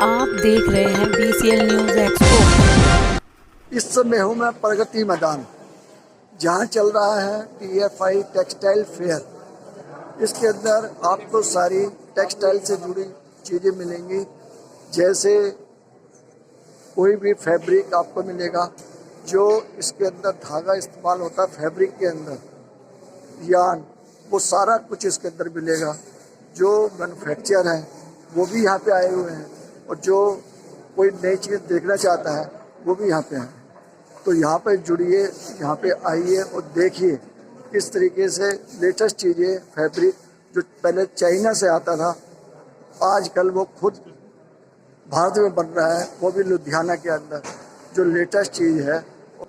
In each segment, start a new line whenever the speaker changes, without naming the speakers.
आप देख रहे हैं BCL न्यूज़ एक्सपो।
इस समय हूँ मैं प्रगति मैदान, जहाँ चल रहा है TFI टेक्सटाइल फेयर। इसके अंदर आपको सारी टेक्सटाइल से जुड़ी चीज़ें मिलेंगी, जैसे कोई भी फैब्रिक आपको मिलेगा, जो इसके अंदर धागा इस्तेमाल होता है फैब्रिक के अंदर, यान, वो सारा कुछ इसके अंदर मिलेगा। जो मैन्युफैक्चर है वो भी यहाँ पे आए हुए हैं, और जो कोई नई चीज़ देखना चाहता है वो भी यहाँ पे है। तो यहाँ पे जुड़िए, यहाँ पे आइए और देखिए किस तरीके से लेटेस्ट चीज़ें, फैब्रिक जो पहले चाइना से आता था, आजकल वो खुद भारत में बन रहा है, वो भी लुधियाना के अंदर। जो लेटेस्ट चीज़ है,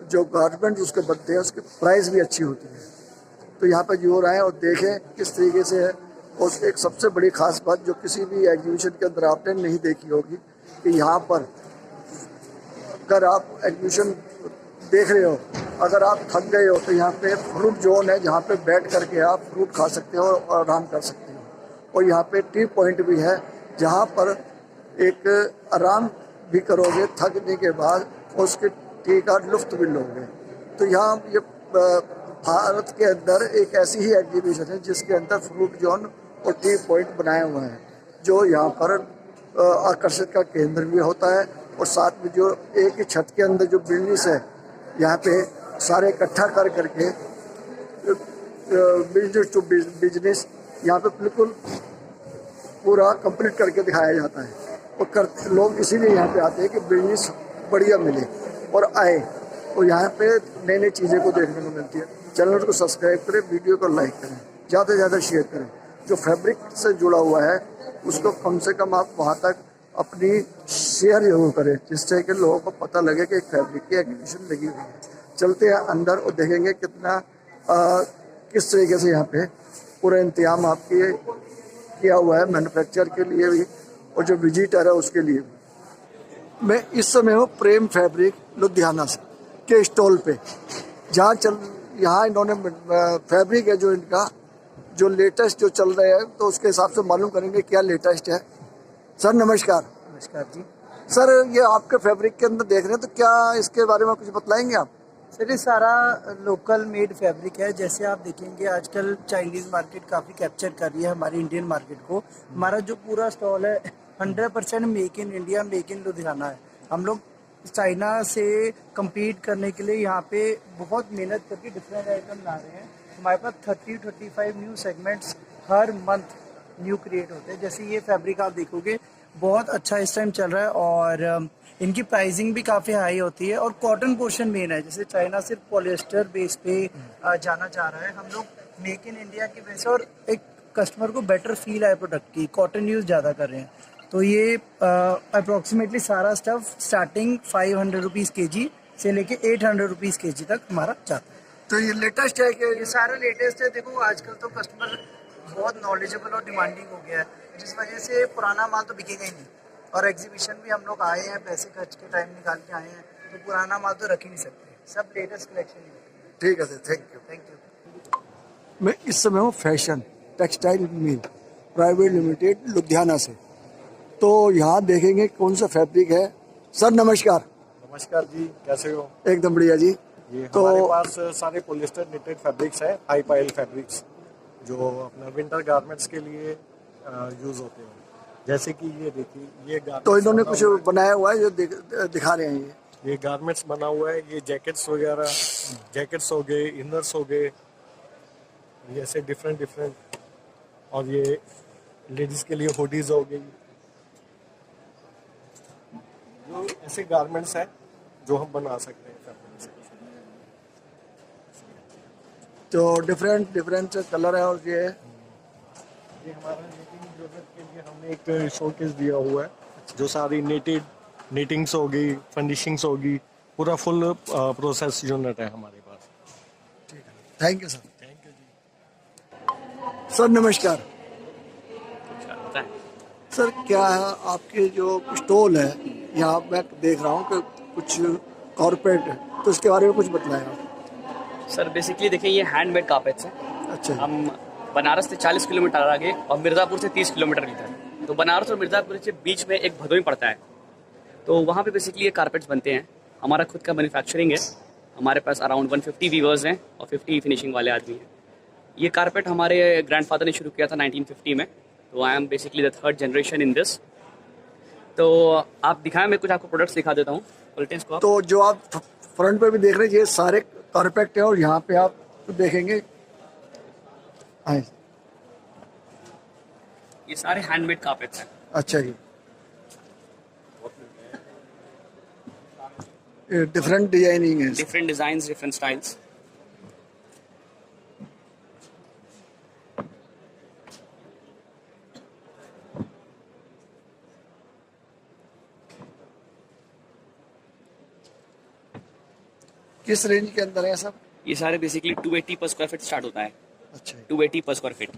जो गारमेंट उसके बनते हैं, उसकी प्राइस भी अच्छी होती है। तो यहाँ पर जरूर आएँ और देखें किस तरीके से है। और एक सबसे बड़ी खास बात जो किसी भी एग्जीबिशन के अंदर आपने नहीं देखी होगी, कि यहाँ पर अगर आप एग्जीबिशन देख रहे हो, अगर आप थक गए हो, तो यहाँ पे फ्रूट जोन है, जहाँ पे बैठ करके आप फ्रूट खा सकते हो और आराम कर सकते हो। और यहाँ पे टी पॉइंट भी है, जहाँ पर एक आराम भी करोगे थकने के बाद, और उसके टी का लुफ्त भी लोगे। तो यहाँ ये भारत के अंदर एक ऐसी ही एग्जीबिशन है जिसके अंदर फ्रूट जोन और टी पॉइंट बनाए हुए हैं, जो यहाँ पर आकर्षित का केंद्र भी होता है। और साथ में जो एक ही छत के अंदर जो बिजनेस है, यहाँ पे सारे इकट्ठा कर करके बिजनेस टू बिजनेस यहाँ पे बिल्कुल पूरा कंप्लीट करके दिखाया जाता है। और लोग इसीलिए यहाँ पे आते हैं कि बिजनेस बढ़िया मिले और आए, और यहाँ पे नई नई चीज़ें को देखने को मिलती है। चैनल को सब्सक्राइब करें, वीडियो को लाइक करें, ज़्यादा से ज़्यादा शेयर करें। जो फैब्रिक से जुड़ा हुआ है उसको कम से कम आप वहाँ तक अपनी शेयर जरूर करें, जिससे कि लोगों को पता लगे कि एक फैब्रिक की एग्जीबिशन लगी हुई है। चलते हैं अंदर और देखेंगे कितना किस तरीके से यहाँ पे पूरा इंतजाम आपके किया हुआ है, मैन्युफैक्चर के लिए भी और जो विजिटर है उसके लिए भी। मैं इस समय हूँ प्रेम फैब्रिक लुधियाना से के स्टॉल पे, जहाँ यहाँ इन्होंने फैब्रिक है जो इनका जो लेटेस्ट जो चल रहे हैं, तो उसके हिसाब से मालूम करेंगे क्या लेटेस्ट है। सर नमस्कार।
नमस्कार जी।
सर ये आपके फैब्रिक के अंदर देख रहे हैं, तो क्या इसके बारे में कुछ बतलाएंगे आप?
सर ये सारा लोकल मेड फैब्रिक है। जैसे आप देखेंगे आजकल चाइनीज़ मार्केट काफ़ी कैप्चर कर रही है हमारी इंडियन मार्केट को। हमारा जो पूरा स्टॉल है 100% make in India, make in Ludhiana है। हम लोग चाइना से compete करने के लिए यहाँ पे बहुत मेहनत करके डिफरेंट आइटम ला रहे हैं। हमारे पास 30-35 न्यू सेगमेंट्स हर मंथ न्यू क्रिएट होते हैं। जैसे ये फैब्रिक आप देखोगे बहुत अच्छा इस टाइम चल रहा है, और इनकी प्राइसिंग भी काफ़ी हाई होती है। और कॉटन पोर्शन मेन है, जैसे चाइना सिर्फ पॉलिएस्टर बेस पे जाना चाह रहा है, हम लोग मेक इन इंडिया की वजह से और एक कस्टमर को बेटर फील आए प्रोडक्ट की, कॉटन यूज़ ज़्यादा कर रहे हैं। तो ये अप्रोक्सीमेटली सारा स्टफ स्टार्टिंग 500 रुपीज़ kg से लेके 800 रुपीज़ kg तक हमारा जाता है।
तो ये लेटेस्ट है कि
ये सारा लेटेस्ट है। देखो आजकल तो कस्टमर बहुत नॉलेजेबल और डिमांडिंग हो गया है, जिस वजह से पुराना माल तो बिकेगा ही नहीं। और एग्जीबिशन भी हम लोग आए हैं, पैसे खर्च के टाइम निकाल के आए हैं, तो पुराना माल तो रख ही नहीं सकते, सब लेटेस्ट कलेक्शन ही।
ठीक है sir, thank you.
Thank you.
मैं इस समय हूँ fashion textile mill private limited Ludhiana से। तो यहाँ देखेंगे कौन सा फैब्रिक है। सर नमस्कार।
नमस्कार जी, कैसे हो?
एकदम बढ़िया जी।
ये
तो
हमारे पास सारे पॉलिएस्टर निटेड फैब्रिक्स है, हाई पाइल फैब्रिक्स, जो अपना विंटर गारमेंट्स के लिए यूज होते हैं। जैसे कि ये देखिए, ये
तो इन्होंने कुछ बनाया हुआ है जो दिखा रहे हैं।
ये गारमेंट्स बना हुआ है। ये जैकेट्स वगैरह, जैकेट्स हो गए, इनर्स हो गए, ये ऐसे डिफरेंट। और ये लेडीज के लिए हुडीज हो गई। जो ऐसे गारमेंट्स हैं जो हम बना सकते हैं फैब्रिक से।
तो डिफरेंट कलर है। और ये
हमारा नीटिंग प्रोजेक्ट के लिए हमने एक शोकेस दिया हुआ है, जो सारी नीटिंग्स होगी, फिनिशिंग्स होगी, पूरा फुल प्रोसेस यूनिट है हमारे पास।
ठीक है, thank you sir.
Thank you ji.
Sir नमस्कार। सर क्या है आपके जो स्टॉल है, यहाँ मैं देख रहा हूँ कि कुछ कॉर्पोरेट है, तो इसके बारे में कुछ बताएं आप।
सर बेसिकली देखिए, ये हैंडमेड कारपेट्स हैं।
अच्छा।
हम बनारस से 40 किलोमीटर आगे और मिर्ज़ापुर से 30 किलोमीटर इधर। तो बनारस और मिर्ज़ापुर के बीच में एक भदोही पड़ता है, तो वहाँ पे बेसिकली ये कारपेट्स बनते हैं। हमारा खुद का मैन्युफैक्चरिंग है, हमारे पास अराउंड 150 वीवर्स हैं और 50 फिनिशिंग वाले आदमी हैं। ये कारपेट हमारे ग्रैंडफादर ने शुरू किया था 1950 में, तो I am basically the third generation in this. तो आप दिखाएं, मैं कुछ आपको प्रोडक्ट्स दिखा देता हूँ, पलटें इसको आप।
तो जो आप फ्रंट पे भी देख रहे हैं, ये सारे कारपेट है और यहाँ पे आप देखेंगे हाँ,
ये सारे हैंडमेड कारपेट्स हैं।
अच्छा जी, डिफरेंट डिजाइनिंग है।
Different design, different styles.
किस रेंज के अंदर है सब?
ये सारे बेसिकली 280 पर स्क्वायर फीट स्टार्ट होता है।
अच्छा,
280 पर स्क्वायर फीट।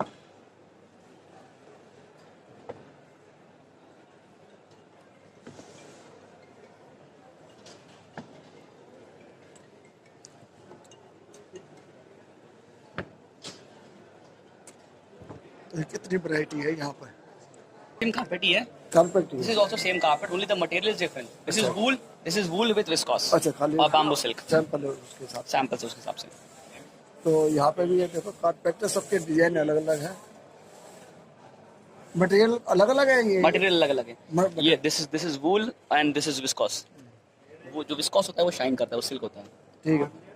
तो कितनी वैरायटी है यहाँ पर?
सेम कारपेट ही है।
Carpet
This is also same carpet, only the material is different. This is wool. This is wool with viscose.
अच्छा, खाली
और bamboo silk.
सैंपल है उसके साथ।
सैंपल्स उसके हिसाब से।
तो यहाँ पे भी ये देखो कारपेट है, सबके डिजाइन अलग अलग है, मटेरियल अलग अलग है। ये
मटेरियल अलग अलग है। ये this is wool and this is viscose. वो जो viscose होता है वो शाइन करता है, वो सिल्क होता है।
ठीक है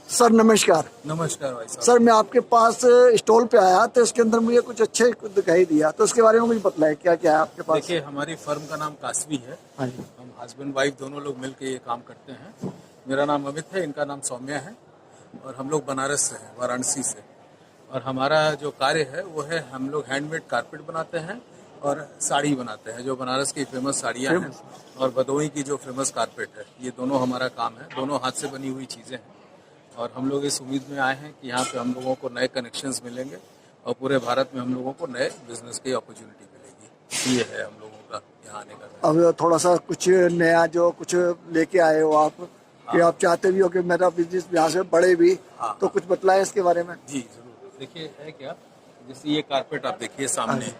सर, नमस्कार।
नमस्कार भाई साहब।
सर, मैं आपके पास स्टॉल पे आया तो इसके अंदर मुझे कुछ अच्छे दिखाई दिया, तो उसके बारे में मुझे बतलाए क्या क्या है आपके पास?
देखिए, हमारी फर्म का नाम कासवी है।
हाँ जी।
हम हस्बैंड वाइफ दोनों लोग मिलकर ये काम करते हैं। मेरा नाम अमित है, इनका नाम सौम्या है और हम लोग बनारस से हैं, वाराणसी से। और हमारा जो कार्य है वो है, हम लोग हैंडमेड कारपेट बनाते हैं और साड़ी बनाते हैं, जो बनारस की फेमस साड़ियाँ हैं और भदोही की जो फेमस कारपेट है, ये दोनों हमारा काम है। दोनों हाथ से बनी हुई चीज़ें हैं और हम लोग इस उम्मीद में आए हैं कि यहाँ पे हम लोगों को नए कनेक्शंस मिलेंगे और पूरे भारत में हम लोगों को नए बिजनेस की अपॉर्चुनिटी मिलेगी। ये है हम लोगों का यहाँ आने का।
अब थोड़ा सा कुछ नया जो कुछ लेके आए हो आप, कि आप चाहते भी हो कि मेरा बिजनेस यहाँ से बढ़े भी, तो कुछ बतलाएं इसके बारे में।
जी जरूर। देखिए, है क्या, जैसे ये कारपेट आप देखिए सामने,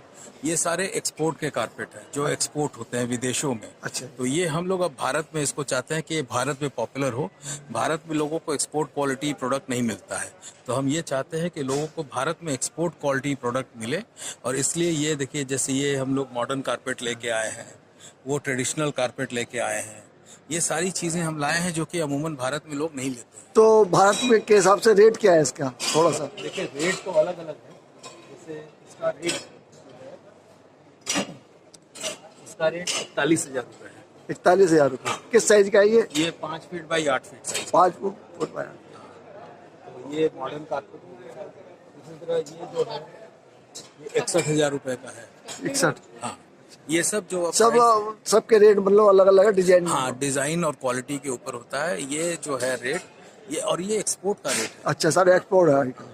ये सारे एक्सपोर्ट के कारपेट हैं जो एक्सपोर्ट होते हैं विदेशों में।
अच्छा।
तो ये हम लोग अब भारत में इसको चाहते हैं कि ये भारत में पॉपुलर हो। भारत में लोगों को एक्सपोर्ट क्वालिटी प्रोडक्ट नहीं मिलता है, तो हम ये चाहते हैं कि लोगों को भारत में एक्सपोर्ट क्वालिटी प्रोडक्ट मिले। और इसलिए ये देखिए, जैसे ये हम लोग मॉडर्न कारपेट लेके आए हैं, वो ट्रेडिशनल कारपेट लेके आए हैं। ये सारी चीज़ें हम लाए हैं जो कि अमूमन भारत में लोग नहीं लेते हैं।
तो भारत में के हिसाब से रेट क्या है इसका? थोड़ा सा
देखिए, रेट तो अलग अलग है। जैसे इसका रेट 41,000 रुपये है।
41,000 रुपये। किस साइज का है ये?
ये 5 feet by 8 feet size.
5 foot by.
तो ये मॉडर्न कारपेट हो गया। इसी तरह ये जो है, ये 61,000 रुपये का है।
61।
हाँ, ये सब जो
सबके रेट मतलब अलग अलग है, डिजाइन।
हाँ, डिजाइन और क्वालिटी के ऊपर होता है। ये जो है रेट, ये और ये एक्सपोर्ट का रेट है।
अच्छा सर, एक्सपोर्ट है।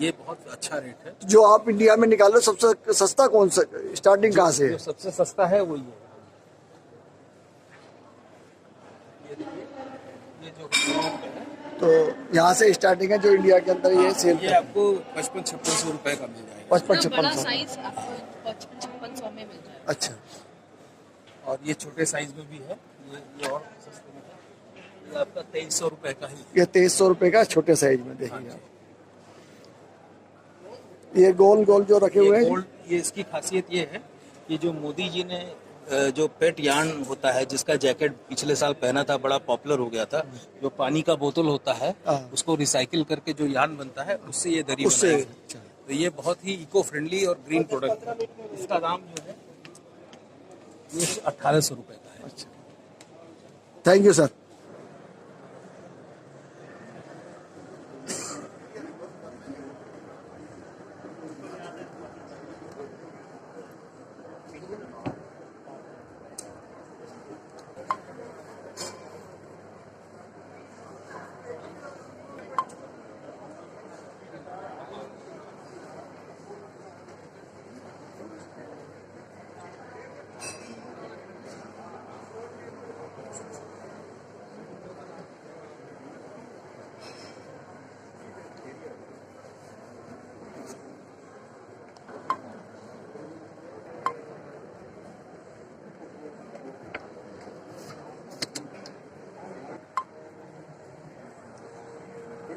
ये बहुत अच्छा रेट है।
जो आप इंडिया में निकालो, सबसे सस्ता कौन सा, स्टार्टिंग कहाँ से है?
जो सबसे सस्ता है वो ये है। ये देखिए, ये जो है,
तो यहाँ से स्टार्टिंग है जो इंडिया के अंदर ये सेल
ये आपको 55-56 रुपए का मिल जाएगा।
55-56
साइज आपको 55-56 में मिल जाएगा।
अच्छा।
और ये छोटे साइज में भी है। ये और सस्ते में है। ये आपका 2300 रुपए का ही है।
ये 2300 रुपये का छोटे साइज में, देखिए आप। ये गोल गोल जो रखे हुए हैं,
गोल्ड, ये इसकी खासियत ये है कि जो मोदी जी ने जो पेट यार्न होता है, जिसका जैकेट पिछले साल पहना था, बड़ा पॉपुलर हो गया था, जो पानी का बोतल होता है उसको रिसाइकिल करके जो यार्न बनता है, उससे ये दरी
उससे।
बनाई है। तो ये बहुत ही इको फ्रेंडली और ग्रीन प्रोडक्ट है। इसका दाम जो है ये 1800 रुपए का है।
अच्छा, थैंक यू सर।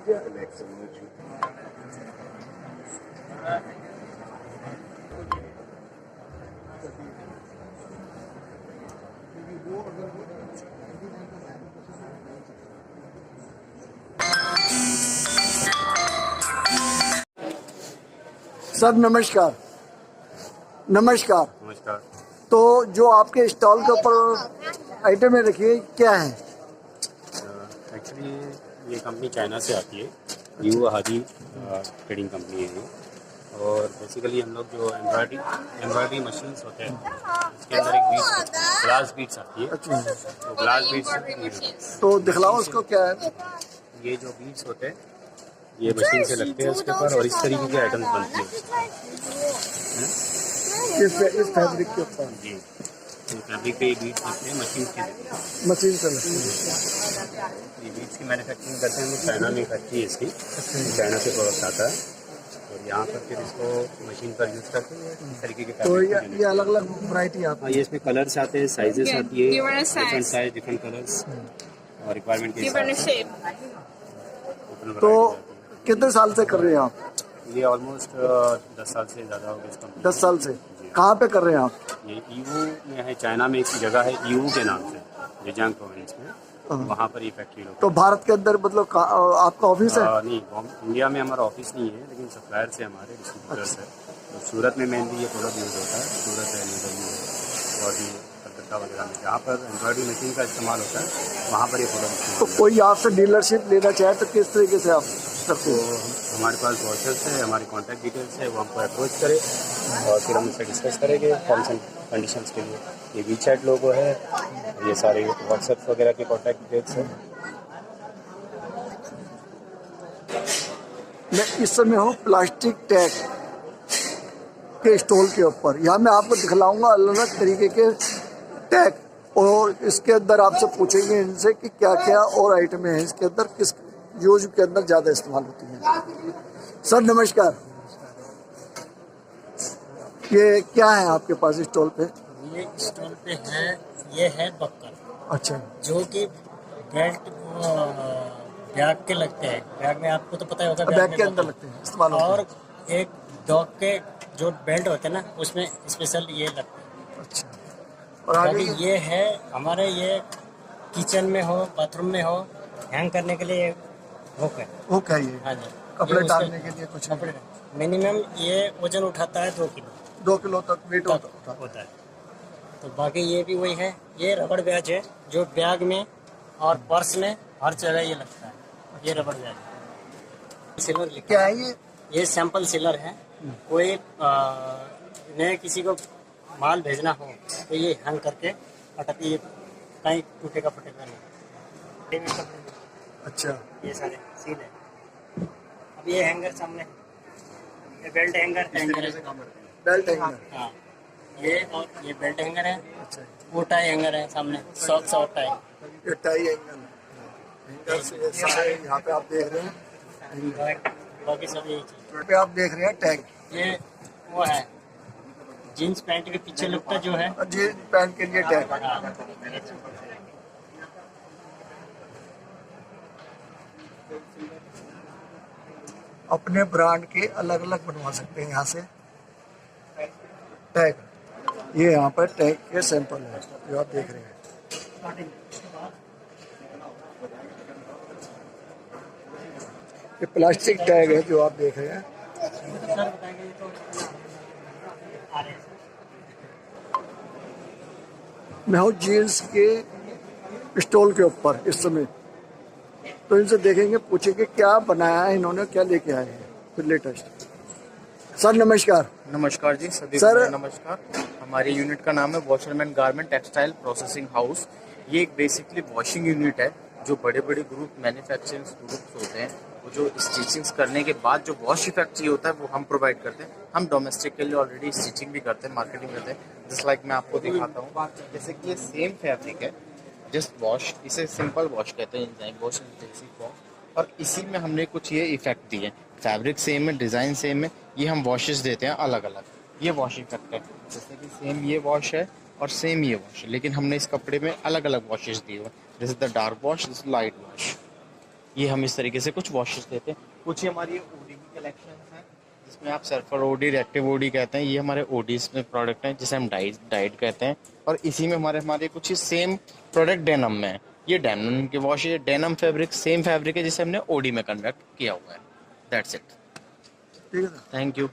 सर नमस्कार। नमस्कार।
नमस्कार।
तो जो आपके स्टॉल के ऊपर आइटमें रखी है क्या है?
एक्चुअली ये कंपनी चाइना से आती है, यू हाजी ट्रेडिंग कंपनी है ये। और बेसिकली हम लोग जो एम्ब्रॉयडरी मशीन्स होते हैं उसके अंदर एक बीट्स ग्लास बीट्स आती है।
अच्छा,
तो ग्लास बीट्स
तो दिखलाओ उसको क्या है।
ये जो बीट्स होते हैं ये मशीन से लगते हैं उसके ऊपर और इस तरीके के आइटम्स बनते हैं।
इस फैब्रिक के ऊपर
जी, तो फैब्रिक पे बीट्स लगते हैं मशीन के जरिए।
मशीन से लगती है।
ये बीट्स की मैन्युफैक्चरिंग करते हैं हम लोग, चाइना में फैक्ट्री है इसकी, चाइना से प्रोडक्ट आता है और यहाँ पर फिर इसको मशीन पर यूज़ करते हैं इस तरीके के
तो
फैब्रिक।
ये अलग अलग वैरायटी
हाँ,
आती
ये इसमें कलर्स आते हैं, साइजेस आती है, डिफरेंट साइज डिफरेंट कलर्स और रिक्वायरमेंट के हिसाब से
है। तो कितने साल से कर रहे हैं आप?
ये ऑलमोस्ट 10 साल से ज़्यादा हो गया इस कंपनी।
10 साल से। कहाँ पे कर रहे हैं आप?
ये ईवू में है, चाइना में एक जगह है ईवू के नाम से, जेजियांग प्रोविंस में, वहाँ पर ये फैक्ट्री लोग।
तो भारत के अंदर मतलब आपका ऑफिस है?
नहीं, इंडिया में हमारा ऑफिस नहीं है, लेकिन सप्लायर से हमारे डिस्ट्रीब्यूटर्स है। तो सूरत में मेनली ये प्रोडक्ट यूज़ होता है, सूरत है, न्यू दिल्ली है और भी कलकत्ता वगैरह में जहाँ पर एम्ब्रॉयडरी मशीन का इस्तेमाल होता है वहाँ पर ये प्रोडक्ट।
तो कोई आपसे डीलरशिप लेना चाहे तो किस तरीके से आप करते
तो
हैं?
हमारे पास वॉचर्स है, हमारी कॉन्टैक्ट डिटेल्स है, वो हमको अप्रोच करें और फिर हम उससे डिस्कस करेंगे टर्म्स एंड कंडीशंस के लिए। ये वीचैट लोगो है, ये सारे व्हाट्सएप वगैरह के कॉन्टैक्ट डिटेल्स है।
मैं इस समय हूँ प्लास्टिक टैग के स्टॉल के ऊपर। यहाँ मैं आपको दिखलाऊंगा अलग अलग तरीके के टैग और इसके अंदर आपसे पूछेंगे इनसे कि क्या क्या और आइटमें हैं इसके अंदर, किस यूज के अंदर ज़्यादा इस्तेमाल होती हैं। सर नमस्कार। ये क्या है आपके पास स्टॉल पे?
ये स्टॉल पे है, ये है बक्कर,
अच्छा,
जो कि बेल्ट बैग के लगते हैं। बैग में आपको तो पता ही होगा,
बैग के अंदर लगते हैं, इस्तेमाल होते हैं।
और एक डॉग के जो बेल्ट होते हैं ना, उसमें स्पेशल ये लगते हैं।
अच्छा, और आगे
बाकी ये है हमारे, ये किचन में हो, बाथरूम में हो, हैंग करने के लिए हुक है।
वो क्या ये?
हाँ जी,
कपड़े
ये
डालने के लिए कुछ
कपड़े मिनिमम ये वजन उठाता है 2 किलो
2 किलो तक वेट होता है।
होता है। तो बाकी ये भी वही है, ये रबड़ बैज है जो बैग में और पर्स में हर जगह ये लगता है। ये रबड़ बैज है। सिलर लिखा
क्या है
ये सैंपल सिलर है। कोई नए किसी को माल भेजना हो तो ये हैंग करके अटक, ये कहीं टूटेगा फटेगा नहीं।
अच्छा,
ये सारे सील है। अब ये हैंगर सामने, ये बेल्ट हैंगर है।
Belt hanger.
हाँ, ये और ये बेल्ट हैंगर है।
अच्छा,
वो टाई हैंगर है सामने, सॉफ्ट सॉफ्ट टाई।
ये टाई हैंगर। हैंगर से ये सारे यहाँ पे आप देख रहे हैं।
बाकी सब यही चीज।
यहाँ पे आप देख रहे हैं टैग।
ये वो है जीन्स पैंट के पीछे लगता जो है।
जींस पैंट के लिए टैग।
हाँ,
अपने ब्रांड के अलग अलग बनवा सकते हैं यहाँ से टैग। ये यहाँ पर टैग के सैंपल है जो आप देख रहे हैं। ये प्लास्टिक टैग है जो आप देख रहे हैं। मैं हूँ जीन्स के स्टॉल के ऊपर इस समय, तो इनसे देखेंगे, पूछेंगे क्या बनाया है इन्होंने, क्या लेके आए हैं फिर लेटेस्ट। सर नमस्कार।
नमस्कार जी, सभी
सर-
को नमस्कार। हमारी यूनिट का नाम है washerman garment textile processing house. ये एक बेसिकली वॉशिंग यूनिट है। जो बड़े बड़े ग्रुप मैन्युफैक्चरिंग ग्रुप्स होते हैं, वो जो स्टिचिंग्स करने के बाद जो वॉश इफेक्ट चाहिए होता है वो हम प्रोवाइड करते हैं। हम डोमेस्टिक के लिए ऑलरेडी स्टिचिंग भी करते हैं, मार्केटिंग करते हैं। जस्ट लाइक मैं आपको दिखाता हूँ, जैसे कि ये सेम फैब्रिक है, जस्ट वॉश, इसे सिंपल वॉश कहते हैं, इंजाइम वॉश, बेसिक वॉश। और इसी में हमने कुछ ये इफेक्ट दिए। फैब्रिक सेम है, डिज़ाइन सेम है, ये हम वॉशेस देते हैं अलग अलग। ये वॉश इफेक्ट है, जैसे कि सेम ये वॉश है और सेम ये वॉश है, लेकिन हमने इस कपड़े में अलग अलग वॉशेस दिए हुए। This is the dark wash, this light wash. ये हम इस तरीके से कुछ वॉशेस देते हैं। कुछ ही हमारी ओडी की कलेक्शन है जिसमें आप सर्फर ओडी, रेक्टिव ओडी कहते हैं। ये हमारे ओडीज में प्रोडक्ट हैं जिसे हम डाइड कहते हैं। और इसी में हमारे कुछ ही सेम प्रोडक्ट डेनम में है। ये डेनम के वॉश, ये डेनम फैब्रिक सेम फैब्रिक है जिसे हमने ओडी में कन्वर्ट किया हुआ है। That's it.
ठीक है सर।
Thank you.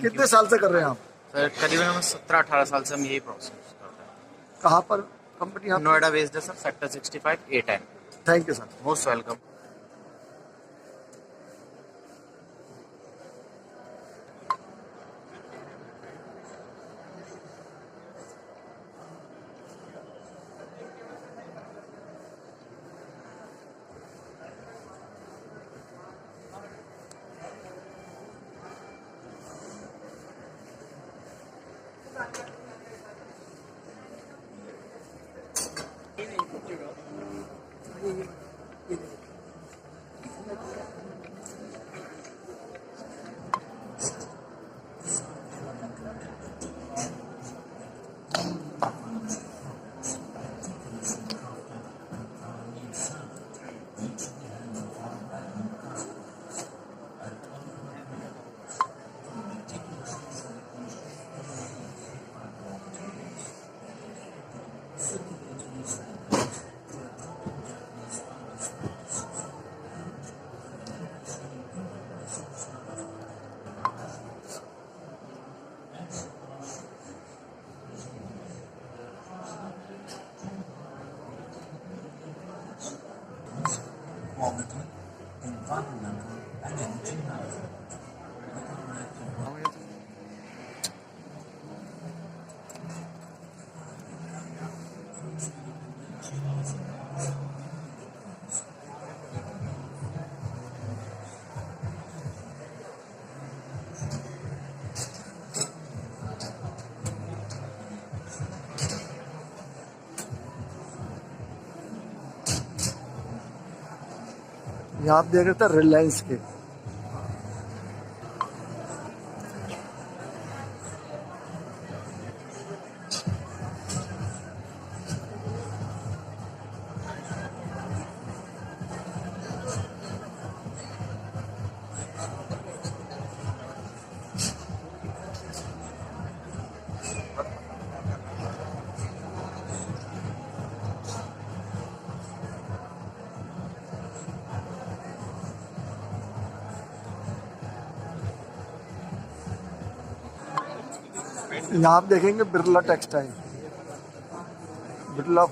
कितने साल से कर रहे हैं आप?
सर करीबन हम 17-18 साल से हम यही प्रोसेस करते हैं।
कहाँ पर कंपनी आप?
नोएडा बेस्ड है sir, sector 65 A10।
Thank you sir.
Most welcome.
यहाँ आप देख रहे थे रिलायंस के। यहाँ आप देखेंगे बिरला टेक्सटाइल, बिरला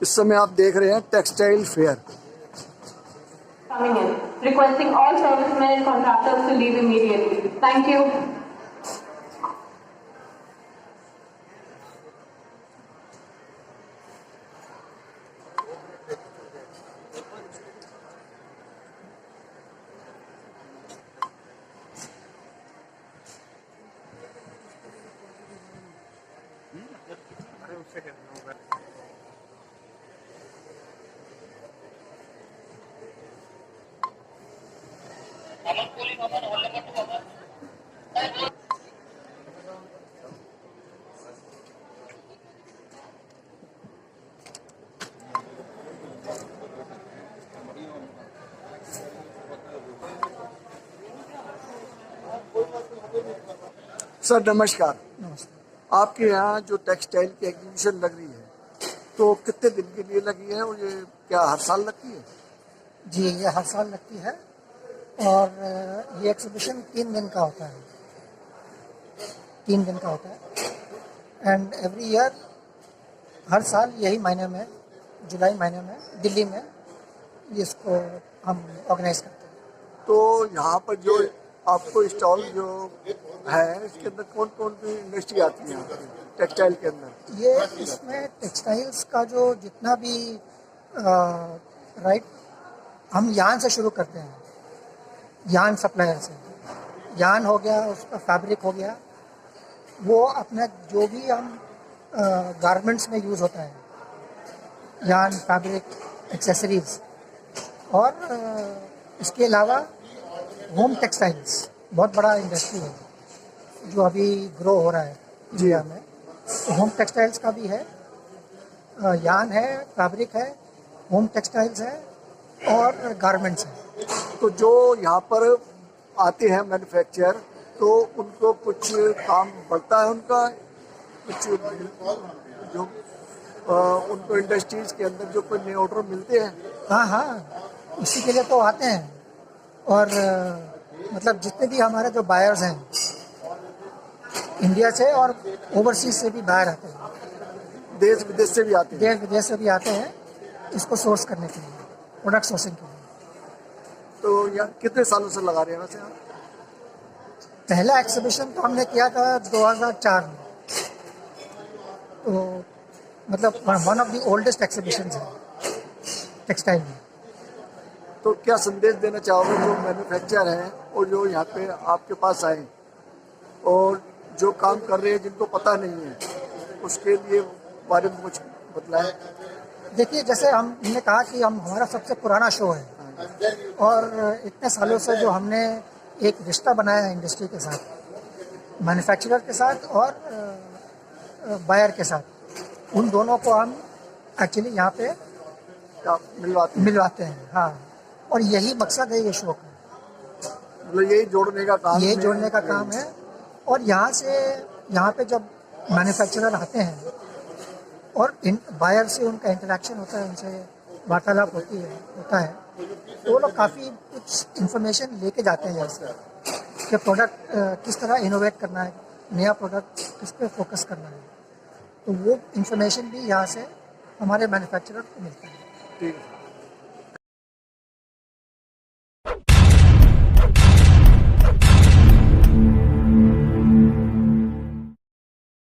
इस समय आप देख रहे हैं textile fair.
Coming in, requesting all servicemen and contractors to leave immediately. Thank you.
Sir नमस्कार। आपके यहाँ जो टेक्सटाइल की एग्जीबिशन लग रही है, तो कितने दिन के लिए लगी है और ये क्या हर साल लगती है?
जी, ये हर साल लगती है और ये एग्जीबिशन 3 दिन का होता है। 3 दिन का होता है एंड एवरी ईयर, हर साल यही महीने में, जुलाई महीने में दिल्ली में इसको हम ऑर्गेनाइज करते हैं।
तो यहाँ पर जो आपको स्टॉल जो है इसके अंदर कौन कौन सी इंडस्ट्री आती है टेक्सटाइल के अंदर?
ये इसमें टेक्सटाइल्स का जो जितना भी राइट, हम यान से शुरू करते हैं, यान सप्लायर से। यान हो गया, उसका फैब्रिक हो गया, वो अपना जो भी हम गारमेंट्स में यूज़ होता है, यान, फैब्रिक, एक्सेसरीज, और इसके अलावा होम टेक्सटाइल्स बहुत बड़ा इंडस्ट्री है जो अभी ग्रो हो रहा है इंडिया में। तो होम टेक्सटाइल्स का भी है, यान है, फैब्रिक है, होम टेक्सटाइल्स है और गारमेंट्स है।
तो जो यहाँ पर आते हैं मैन्युफैक्चर, तो उनको कुछ काम बढ़ता है उनका, कुछ जो उनको इंडस्ट्रीज के अंदर जो कोई नए ऑर्डर मिलते हैं?
हाँ हाँ, इसी के लिए तो आते हैं। और मतलब जितने भी हमारे जो बायर्स हैं इंडिया से और ओवरसीज से भी बाहर आते हैं,
देश विदेश से भी आते हैं।
देश विदेश से भी आते हैं इसको सोर्स करने के लिए, प्रोडक्ट सोर्सिंग के लिए।
तो यहाँ कितने सालों से लगा रहे हैं वैसे आप?
पहला एग्जीबिशन तो हमने किया था 2004 में, तो मतलब one of the oldest exhibitions है टेक्सटाइल में।
तो क्या संदेश देना चाहोगे जो मैन्युफैक्चर हैं और जो यहाँ पे आपके पास आए और जो काम कर रहे हैं जिनको पता नहीं है, उसके लिए बारे में कुछ बतलाएं?
देखिए, जैसे हमने कहा कि हमारा सबसे पुराना शो है और इतने सालों से जो हमने एक रिश्ता बनाया है इंडस्ट्री के साथ, मैन्युफैक्चरर के साथ और बायर के साथ, उन दोनों को हम एक्चुअली यहाँ पे मिलवाते हैं। हाँ, और यही मकसद है ये शो का,
मतलब यही जोड़ने का काम,
यही जोड़ने का काम है। और यहाँ पे जब मैन्युफैक्चरर आते हैं और बायर से उनका इंटरेक्शन होता है, उनसे वार्तालाप होता है, तो वो लोग काफ़ी कुछ इन्फॉर्मेशन लेके जाते हैं यहाँ से कि प्रोडक्ट किस तरह इनोवेट करना है, नया प्रोडक्ट किस पे फोकस करना है। तो वो इन्फॉर्मेशन भी यहाँ से हमारे मैन्युफैक्चरर को मिलता है।
ठीक है।